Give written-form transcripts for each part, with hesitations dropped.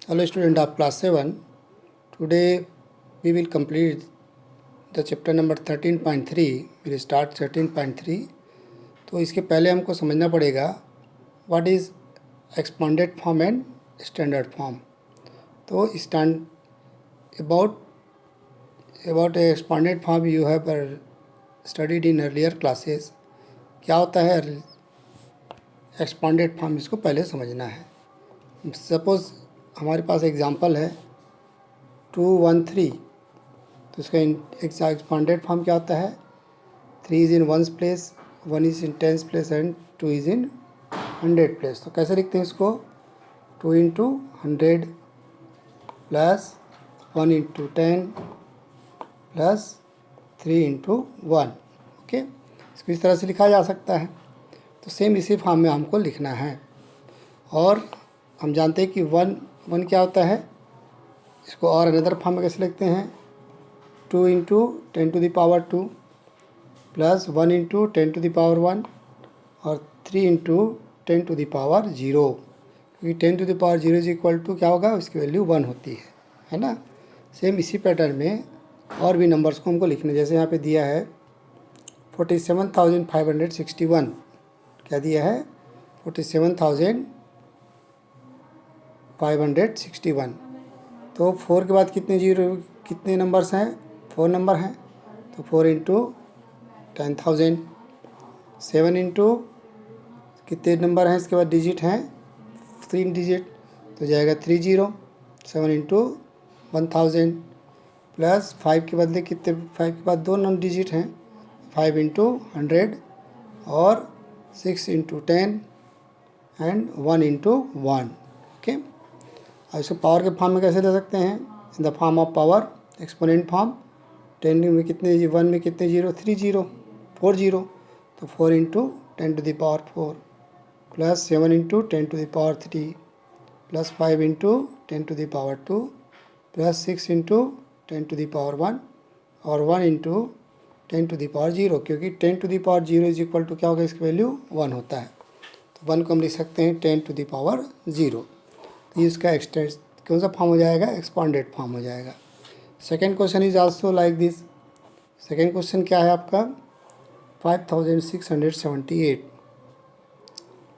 Hello student of class 7. Today we will complete the chapter number 13.3. We will start 13.3. तो इसके पहले हमको समझना पड़ेगा what is expanded form and standard form. तो about expanded form you have studied in earlier classes. क्या होता है एक्सपांडेड फॉर्म, इसको पहले समझना है। सपोज़ हमारे पास एग्जांपल है 213, तो इसका एक्सपांडेड फॉर्म क्या होता है? 3 is in ones place, 1 is in tens place and 2 is in 100 place. तो कैसे लिखते हैं इसको? 2 into 100 plus 1 into 10 plus 3 into 1। Okay, इसको इस तरह से लिखा जा सकता है। तो सेम इसी फॉर्म में हमको लिखना है। और हम जानते हैं कि वन क्या होता है, इसको और अनदर फॉर्म में कैसे लिखते हैं? 2 into 10 to the power 2 plus 1 into 10 to the power 1 और 3 इंटू 10 टू द पावर 0, क्योंकि 10 to the power 0 is equal to क्या होगा, इसकी वैल्यू 1 होती है ना। सेम इसी पैटर्न में और भी नंबर्स को हमको लिखना, जैसे यहाँ पे दिया है 47,561। क्या दिया है? 47,561। तो 4 के बाद कितने नंबर्स हैं? 4 नंबर हैं। तो 4 इंटू 10,000। 7 इंटू कितने नंबर हैं इसके बाद डिजिट हैं? 3 डिजिट, तो जाएगा 30। 7 इंटू 1000 प्लस 5 के बदले कितने? 5 के बाद 2 डिजिट हैं, 5 इंटू 100 और 6 इंटू 10 एंड 1 इंटू 1। ओके, और इसको पावर के फॉर्म में कैसे दे सकते हैं? इन the form of power, exponent form. 10 में कितने, 1 में कितने जीरो? 3 zero, 4 zero. तो 4 into 10 to the power 4 plus 7 into 10 to the power 3 plus 5 into 10 to the power 2 plus 6 into 10 to the power 1 और 1 इंटू 10 टू द पावर 0, क्योंकि 10 to the power 0 is equal to क्या होगा, इसकी value 1 होता है। तो 1 को हम लिख सकते हैं 10 टू द पावर 0। तो इसका एक्सटेंस कौन सा फॉर्म हो जाएगा? एक्सपांडेड फॉर्म हो जाएगा। Second question is also like this. Second question क्या है आपका? 5678।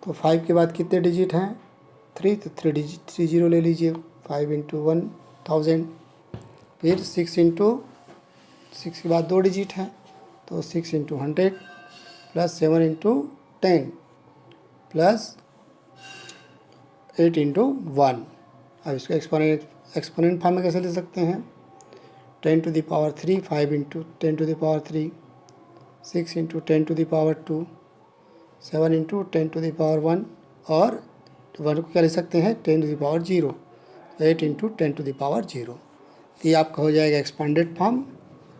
तो 5 के बाद कितने डिजिट हैं? 3, तो 3 डिजिट 3 जीरो ले लीजिए। 5 इंटू 1000, फिर 6 के बाद 2 डिजिट हैं, तो 6 into 100 plus 7 into 10 plus 8 into 1। अब इसको एक्सपोनेंट फॉर्म में कैसे ले सकते हैं? 10 to the power 3, 5 into 10 to the power 3, 6 into 10 to the power 2, 7 into 10 to the power 1 और 1 को क्या ले सकते हैं? 10 to the power 0, 8 into 10 to the power 0। तो ये आपका हो जाएगा expanded form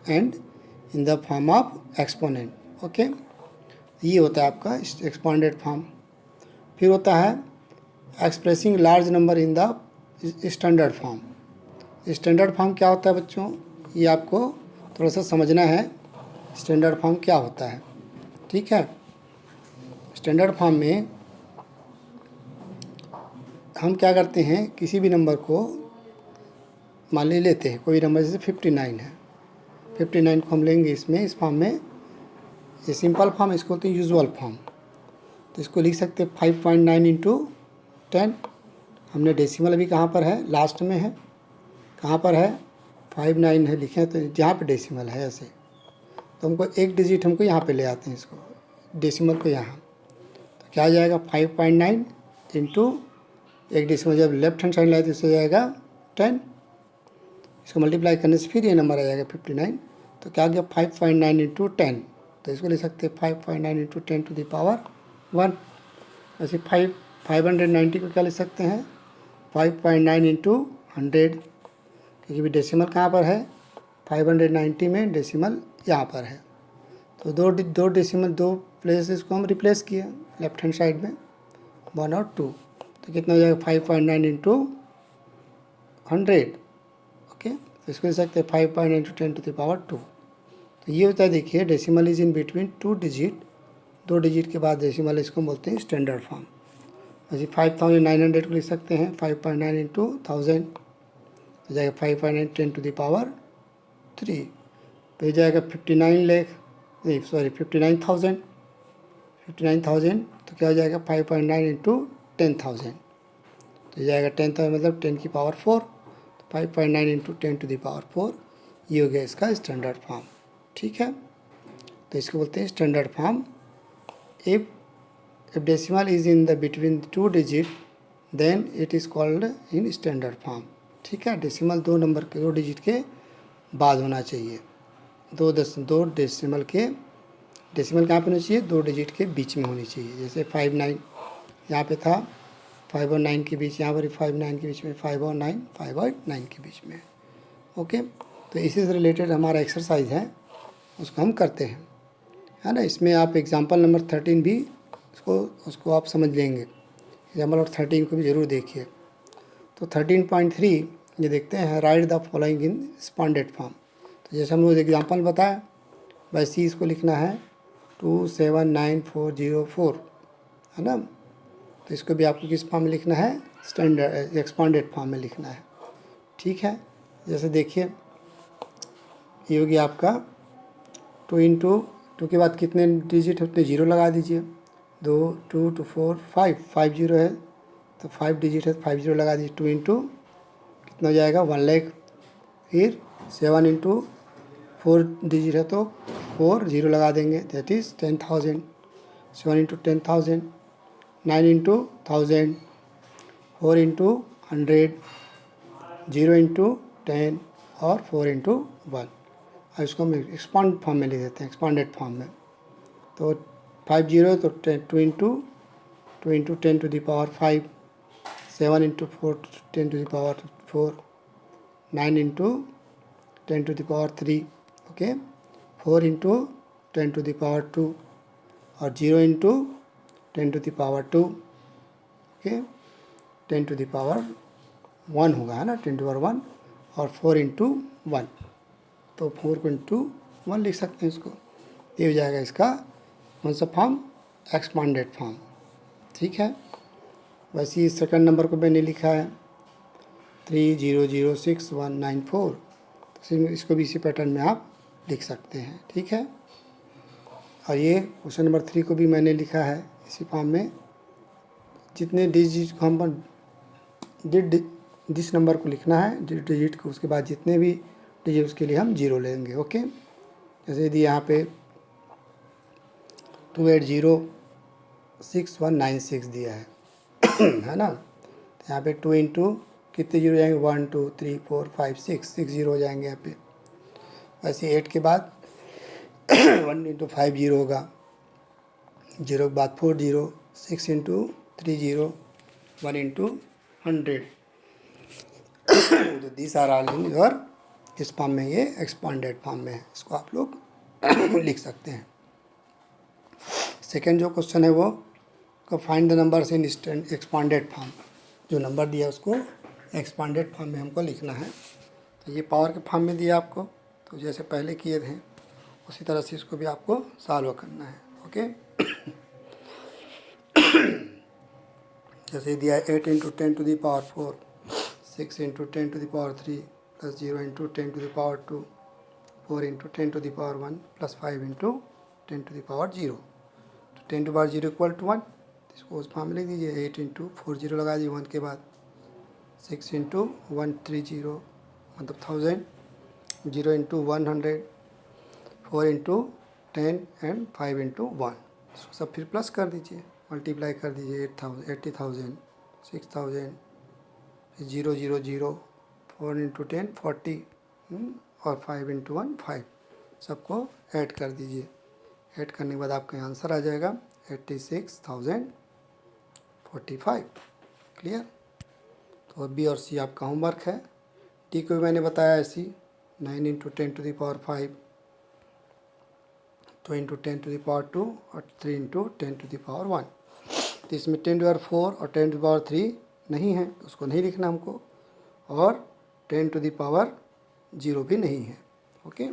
and in the form of exponent. Okay, ये होता है आपका एक्सपांडेड फॉर्म। फिर होता है expressing large number in the standard form. Standard form क्या होता है बच्चों, ये आपको थोड़ा सा समझना है। स्टैंडर्ड फॉर्म क्या होता है, ठीक है? स्टैंडर्ड फॉर्म में हम क्या करते हैं, किसी भी नंबर को मान लेते हैं, कोई नंबर जैसे 59 है, 59 को हम लेंगे इसमें, इस फॉर्म में। ये सिंपल फॉर्म, इसको होते हैं यूजुअल फॉर्म। तो इसको लिख सकते हैं 5.9 इंटू 10। हमने डेसिमल अभी कहाँ पर है? लास्ट में है। कहाँ पर है? 59 है लिखे, तो जहाँ पे डेसिमल है ऐसे, तो हमको एक डिजिट हमको यहाँ पे ले आते हैं, इसको डेसिमल को यहाँ। तो क्या आ जाएगा? 5.9 इंटू एक डेसिमल जब लेफ्ट हैंड साइड लाए तो इससे जाएगा 10। इसको मल्टीप्लाई करने से फिर ये नंबर आ जाएगा 59। तो क्या आ गया? 5.9 इंटू 10। तो इसको ले सकते हैं 5.9 इंटू 10 टू द पावर 1। ऐसे 590 को क्या ले सकते हैं? 5.9 इंटू 100, क्योंकि भी डेसिमल कहाँ पर है? 590 में डेसिमल यहाँ पर है। तो दो डेसिमल, 2 प्लेसेस को हम रिप्लेस किए लेफ्ट हैंड साइड में, 1 और 2। तो कितना हो जाएगा? 5.9 इंटू 100। ओके, तो इसको ले सकते हैं 5.9 इंटू 10 टू द पावर 2। तो ये होता है, देखिए decimal is in between 2 digit, 2 digit के बाद डेसिमल, इसको बोलते हैं स्टैंडर्ड फॉर्म। वैसे 5900 को लिख सकते हैं 5.9 इंटू 1000 हो जाएगा 5.9 10 टू द पावर 3। तो ये जाएगा 59 लाख, नहीं सॉरी 59,000 तो क्या हो जाएगा 5.9 इंटू 10,000 तो ये जाएगा 10,000 मतलब 10 की पावर 4, तो 5.9 इंटू 10 टू द पावर 4 ये हो गया इसका स्टैंडर्ड फॉर्म। ठीक है, तो इसको बोलते हैं standard form. If decimal is in the between 2 digit then it is called in standard form. ठीक है, डेसिमल 2 नंबर के 2 डिजिट के बाद होना चाहिए, 2 डेसिमल के, डेसिमल कहाँ पे होना चाहिए, 2 डिजिट के बीच में होनी चाहिए। जैसे 59 यहाँ पे था, 5 और 9 के बीच, यहाँ पर 5 9 के बीच में, 5 और 9 के बीच में। ओके, तो इसी से रिलेटेड हमारा एक्सरसाइज है, उसको हम करते हैं, है ना। इसमें आप एग्जाम्पल नंबर 13 भी उसको आप समझ लेंगे, एग्जाम्पल नंबर 13 को भी ज़रूर देखिए। तो 13.3 ये देखते हैं, right the following in expanded form. तो जैसे हम लोग एग्जाम्पल बताया वैसे ही इसको लिखना है 279404, है ना। तो इसको भी आपको किस फॉर्म में लिखना है, स्टैंडर्ड एक्सपांडेड फॉर्म में लिखना है। ठीक है, जैसे देखिए ये हो गया आपका 2 इंटू 2 के बाद कितने डिजिट है उतने जीरो लगा दीजिए, 2 2 2 4 5 जीरो है तो 5 डिजिट है, 5 जीरो लगा दीजिए। 2 इंटू कितना हो जाएगा 1 लाख, फिर 7 इंटू 4 डिजिट है तो 4 जीरो लगा देंगे, that is 10,000। 7 into 10,000, 9 into 1000, 4 into 100, 0 into 10 और 4 इंटू 1। अब इसको हम एक्सपांड फॉर्म में लिख देते हैं, एक्सपांडेड फॉर्म में। तो 5 जीरो तो 2 into 10 to the power 5, 7 into 4 10 to the power 4, 9 into 10 to the power 3, okay, 4 into 10 to the power 2 और 0 into 10 to the power 2, okay, 10 to the power 1 होगा, है ना, 10 टू पावर 1 और 4 इंटू 1 तो 4 को इंटू 1 लिख सकते हैं इसको। ये हो जाएगा इसका कौन सा फॉर्म, एक्सपांडेड फॉर्म। ठीक है, वैसे ही सेकंड नंबर को मैंने लिखा है 3006,194, तो इसको भी इसी पैटर्न में आप लिख सकते हैं। ठीक है, और ये क्वेश्चन नंबर 3 को भी मैंने लिखा है इसी फॉर्म में, जितने डिजिट को हम जिस नंबर को लिखना है डिजिट को, उसके बाद जितने भी डिजिट उसके लिए हम जीरो लेंगे। ओके, जैसे यदि यहाँ पे 2806,196 दिया है है ना, तो यहाँ पे 2 इंटू कितने जीरो जाएंगे, 1 2 3 4 5 6 जीरो हो जाएंगे यहाँ पे। वैसे 8 के बाद 1 इंटू 5 जीरो होगा, 0 के बाद 4 जीरो, 6 इंटू 3 जीरो, 1 इंटू 100। तो this are all in your, इस फॉर्म में ये एक्सपांडेड फॉर्म में है, इसको आप लोग लिख सकते हैं। सेकेंड जो क्वेश्चन है वो को find the numbers in expanded form, जो नंबर दिया उसको एक्सपांडेड फॉर्म में हमको लिखना है। तो ये पावर के फॉर्म में दिया आपको, तो जैसे पहले किए थे उसी तरह से इसको भी आपको सॉल्व करना है। ओके, जैसे दिया 8 into 10 to the power 4, 6 into 10 to the power 3 plus 0 into 10 to the power 2, 4 into 10 to the power 1 plus 5 into 10 to the power 0। तो 10 टू पावर 0 इक्वल टू 1, इसको उस फॉर्म में लिख दीजिए। 8 इंटू 4 जीरो लगा दीजिए 1 के बाद, 6 इंटू 130 मतलब 1000, 0 इंटू 100, 4 इंटू 10 एंड 5 इंटू 1, इसको सब फिर प्लस कर दीजिए, मल्टीप्लाई कर दीजिए। 80,000, 6,000, 0 0 0, 4 इंटू 10 40 और 5 इंटू 1 5, सबको ऐड कर दीजिए। ऐड करने के बाद आपका आंसर आ जाएगा 86,045। क्लियर, तो बी और सी आपका होमवर्क है। डी को भी मैंने बताया ऐसी 9 into 10 to the power 5, 2 into 10 to the power 2 और 3 इंटू 10 टू द पावर 1। तो इसमें 10 टू पावर 4 और 10 टू पावर 3 नहीं है, उसको नहीं लिखना हमको, और 10 टू द पावर 0 भी नहीं है। ओके,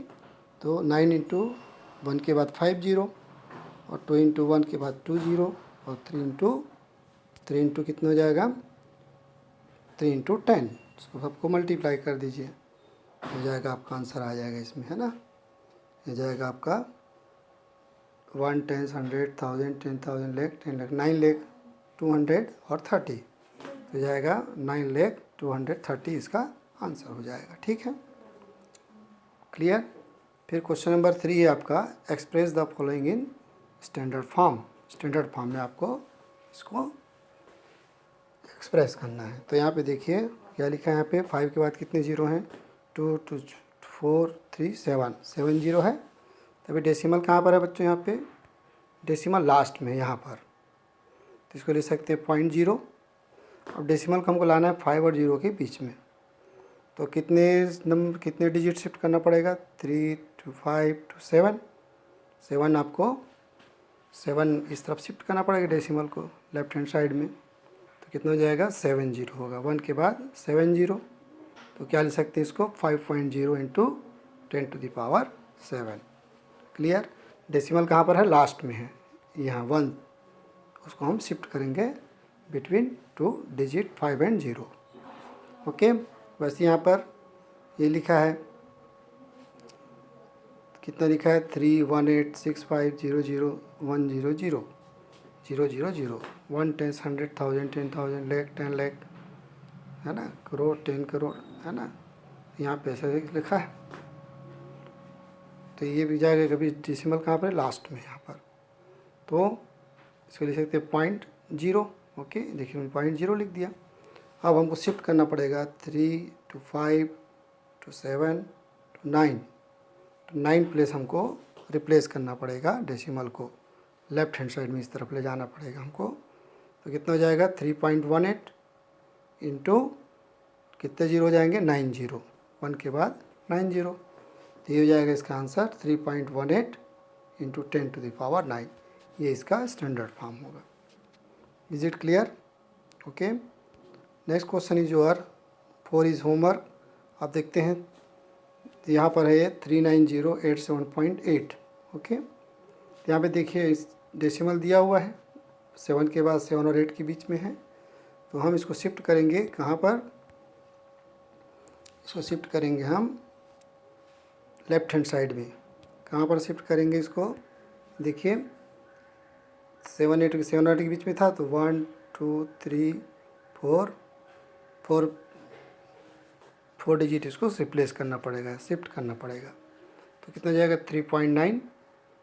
तो 9 इंटू 1 के बाद 5 जीरो और 2 इंटू 1 के बाद 2 जीरो और 3 इंटू 3 इंटू कितना हो जाएगा, 3 इंटू 10, इसको सबको मल्टीप्लाई कर दीजिए, हो जाएगा आपका आंसर आ जाएगा इसमें, है ना। ये जाएगा आपका 1 10 100 1000 10,000 लाख 10 लाख 9 लाख 200 और 30, तो जाएगा 9 लाख 230 इसका आंसर हो जाएगा। ठीक है, क्लियर। फिर क्वेश्चन नंबर 3 है आपका, express the following in standard form. Standard form में आपको इसको एक्सप्रेस करना है। तो यहाँ पे देखिए क्या लिखा है, यहाँ पे 5 के बाद कितने जीरो हैं, 2 2 4 3 7 जीरो है। तभी डेसिमल कहाँ पर है बच्चों, यहाँ पे डेसिमल लास्ट में यहाँ पर, तो इसको ले सकते हैं 0.0। अब डेसिमल को हमको लाना है 5 और 0 के बीच में, तो कितने डिजिट शिफ्ट करना पड़ेगा, 3 to 5 to 7, 7 आपको 7 इस तरफ शिफ्ट करना पड़ेगा डेसिमल को लेफ्ट हैंड साइड में, तो कितना हो जाएगा 70 होगा, 1 के बाद 70, तो क्या ले सकते हैं इसको 5.0 इंटू 10⁻7। क्लियर। डेसिमल कहाँ पर है, लास्ट में है, यहाँ 1, उसको हम शिफ्ट करेंगे बिटवीन 2 डिजिट 5 और 0। ओके, बस यहाँ पर ये लिखा है, कितना लिखा है 31865001000 000 1 10 100 1000 10,000 लाख 10 लाख, है ना, करोड़ 10 करोड़, है ना, यहाँ पे ऐसा लिखा है। तो ये भी जाएगा कभी डेसिमल कहाँ पर है, लास्ट में यहाँ पर, तो इसको लिख सकते हैं 0.0। ओके, देखिए 0.0 लिख दिया। अब हमको शिफ्ट करना पड़ेगा 3 to 5 to 7 to 9, तो 9 प्लेस हमको रिप्लेस करना पड़ेगा डेसिमल को, लेफ्ट हैंड साइड में इस तरफ ले जाना पड़ेगा हमको। तो कितना हो जाएगा 3.18 इंटू कितने जीरो हो जाएंगे 9 जीरो, 1 के बाद 9 जीरो, तो ये हो जाएगा इसका आंसर 3.18 इंटू 10⁻9। ये इसका स्टैंडर्ड फॉर्म होगा। Is it clear? Okay, next question is your 4 is homework. आप देखते हैं तो यहाँ पर है ये 39087.8। ओके, तो यहाँ पे देखिए इस डेसिमल दिया हुआ है, 7 के बाद 7 और 8 के बीच में है, तो हम इसको शिफ्ट करेंगे कहाँ पर, इसको शिफ्ट करेंगे हम लेफ्ट हैंड साइड में। कहाँ पर शिफ्ट करेंगे इसको, देखिए 7 8 के बीच में था, तो 1 2 3 4 डिजिट इसको रिप्लेस करना पड़ेगा, शिफ्ट करना पड़ेगा। तो कितना जाएगा 3.9,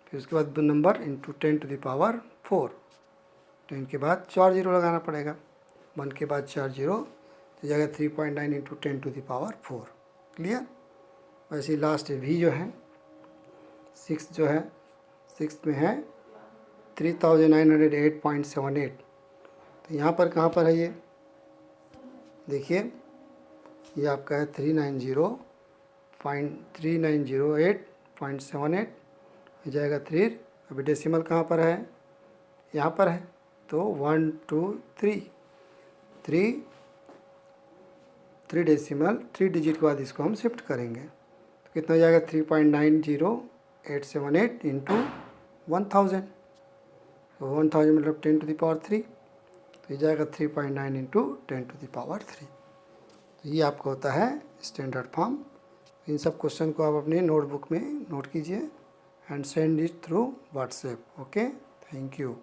फिर उसके बाद नंबर इंटू 10⁻4, 10 के बाद 4 जीरो लगाना पड़ेगा, 1 के बाद 4 जीरो, तो जाएगा 3.9 इंटू 10⁻4। क्लियर। वैसे ही लास्ट भी जो है 6 जो है, 6 में है 3908.78। तो यहाँ पर कहाँ पर है ये, देखिए ये आपका है 390.3908.78, हो जाएगा 3। अभी डेसिमल कहाँ पर है, यहाँ पर है, तो 1 2 3 डेसिमल 3 डिजिट के बाद इसको हम शिफ्ट करेंगे, तो कितना हो जाएगा 3.90878 इंटू 1000, तो 1000 मतलब 10⁻3, तो ये जाएगा 3.9 इंटू 10⁻3। तो ये आपका होता है स्टैंडर्ड फॉर्म। इन सब क्वेश्चन को आप अपने नोटबुक में नोट कीजिए and send it through WhatsApp. Okay, thank you.